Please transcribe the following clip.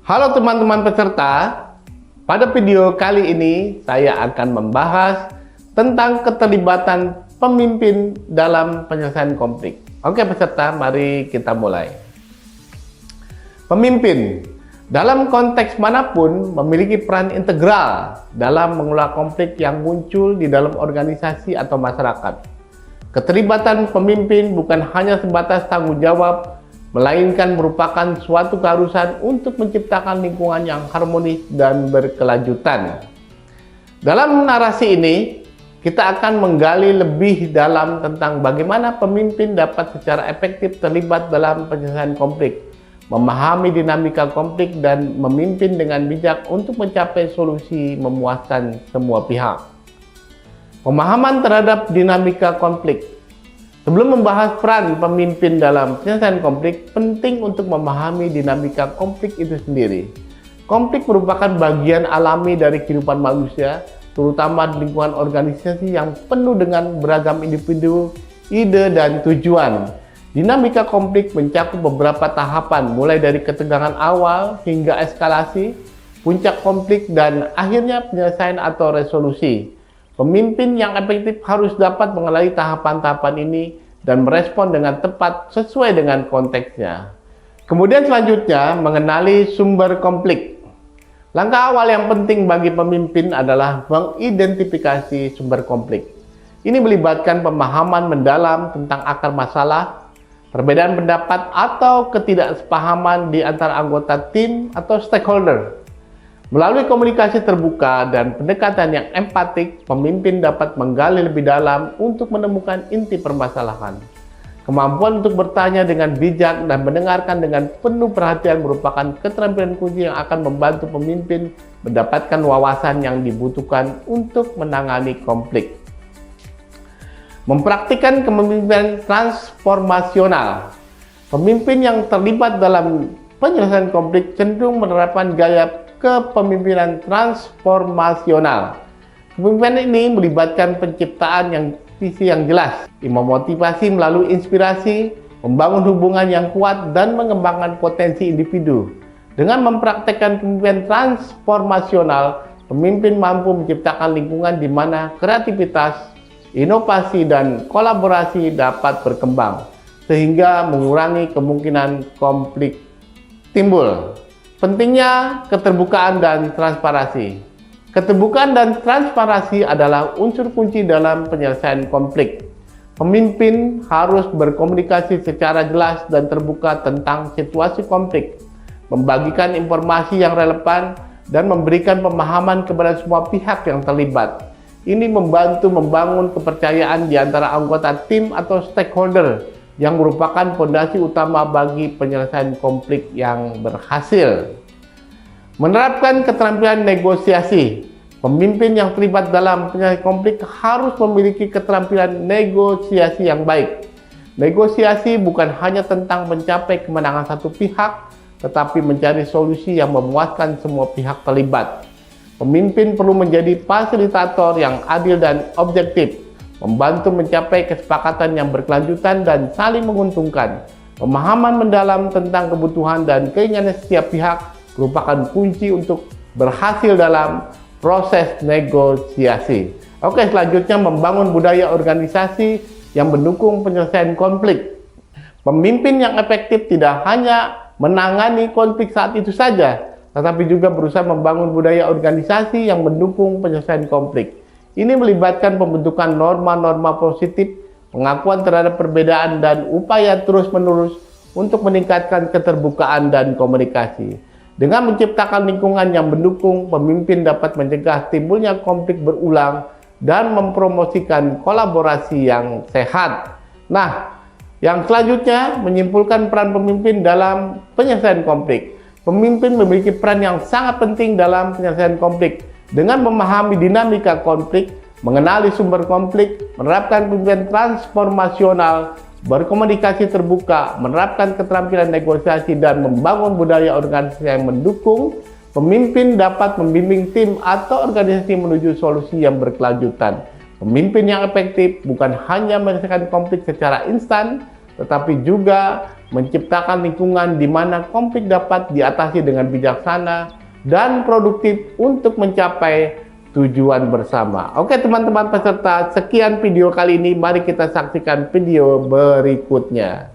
Halo teman-teman peserta, pada video kali ini saya akan membahas tentang keterlibatan pemimpin dalam penyelesaian konflik. Oke peserta, mari kita mulai. Pemimpin dalam konteks manapun memiliki peran integral dalam mengelola konflik yang muncul di dalam organisasi atau masyarakat. Keterlibatan pemimpin bukan hanya sebatas tanggung jawab, melainkan merupakan suatu keharusan untuk menciptakan lingkungan yang harmonis dan berkelanjutan. Dalam narasi ini, kita akan menggali lebih dalam tentang bagaimana pemimpin dapat secara efektif terlibat dalam penyelesaian konflik, memahami dinamika konflik, dan memimpin dengan bijak untuk mencapai solusi memuaskan semua pihak. Pemahaman terhadap dinamika konflik. Sebelum membahas peran pemimpin dalam penyelesaian konflik, penting untuk memahami dinamika konflik itu sendiri. Konflik merupakan bagian alami dari kehidupan manusia, terutama di lingkungan organisasi yang penuh dengan beragam individu, ide, dan tujuan. Dinamika konflik mencakup beberapa tahapan, mulai dari ketegangan awal hingga eskalasi, puncak konflik, dan akhirnya penyelesaian atau resolusi. Pemimpin yang efektif harus dapat mengenali tahapan-tahapan ini dan merespon dengan tepat sesuai dengan konteksnya. Kemudian selanjutnya, mengenali sumber konflik. Langkah awal yang penting bagi pemimpin adalah mengidentifikasi sumber konflik. Ini melibatkan pemahaman mendalam tentang akar masalah, perbedaan pendapat atau ketidaksepahaman di antara anggota tim atau stakeholder. Melalui komunikasi terbuka dan pendekatan yang empatik, pemimpin dapat menggali lebih dalam untuk menemukan inti permasalahan. Kemampuan untuk bertanya dengan bijak dan mendengarkan dengan penuh perhatian merupakan keterampilan kunci yang akan membantu pemimpin mendapatkan wawasan yang dibutuhkan untuk menangani konflik. Mempraktikkan kepemimpinan transformasional. Pemimpin yang terlibat dalam penyelesaian konflik cenderung menerapkan gaya kepemimpinan transformasional. Kepemimpinan ini melibatkan penciptaan visi yang jelas, memotivasi melalui inspirasi, membangun hubungan yang kuat, dan mengembangkan potensi individu. Dengan mempraktekkan kepemimpinan transformasional, pemimpin mampu menciptakan lingkungan di mana kreativitas, inovasi, dan kolaborasi dapat berkembang, sehingga mengurangi kemungkinan konflik timbul. Pentingnya keterbukaan dan transparansi. Keterbukaan dan transparansi adalah unsur kunci dalam penyelesaian konflik. Pemimpin harus berkomunikasi secara jelas dan terbuka tentang situasi konflik, membagikan informasi yang relevan, dan memberikan pemahaman kepada semua pihak yang terlibat. Ini membantu membangun kepercayaan di antara anggota tim atau stakeholder, yang merupakan fondasi utama bagi penyelesaian konflik yang berhasil. Menerapkan keterampilan negosiasi. Pemimpin yang terlibat dalam penyelesaian konflik harus memiliki keterampilan negosiasi yang baik. Negosiasi bukan hanya tentang mencapai kemenangan satu pihak, tetapi mencari solusi yang memuaskan semua pihak terlibat. Pemimpin perlu menjadi fasilitator yang adil dan objektif, membantu mencapai kesepakatan yang berkelanjutan dan saling menguntungkan. Pemahaman mendalam tentang kebutuhan dan keinginan setiap pihak merupakan kunci untuk berhasil dalam proses negosiasi. Oke, selanjutnya membangun budaya organisasi yang mendukung penyelesaian konflik. Pemimpin yang efektif tidak hanya menangani konflik saat itu saja, tetapi juga berusaha membangun budaya organisasi yang mendukung penyelesaian konflik. Ini melibatkan pembentukan norma-norma positif, pengakuan terhadap perbedaan, dan upaya terus-menerus untuk meningkatkan keterbukaan dan komunikasi. Dengan menciptakan lingkungan yang mendukung, pemimpin dapat mencegah timbulnya konflik berulang dan mempromosikan kolaborasi yang sehat. Nah, yang selanjutnya menyimpulkan peran pemimpin dalam penyelesaian konflik. Pemimpin memiliki peran yang sangat penting dalam penyelesaian konflik. Dengan memahami dinamika konflik, mengenali sumber konflik, menerapkan kepemimpinan transformasional, berkomunikasi terbuka, menerapkan keterampilan negosiasi, dan membangun budaya organisasi yang mendukung, pemimpin dapat membimbing tim atau organisasi menuju solusi yang berkelanjutan. Pemimpin yang efektif bukan hanya menyelesaikan konflik secara instan, tetapi juga menciptakan lingkungan di mana konflik dapat diatasi dengan bijaksana dan produktif untuk mencapai tujuan bersama. Oke teman-teman peserta, sekian video kali ini. Mari kita saksikan video berikutnya.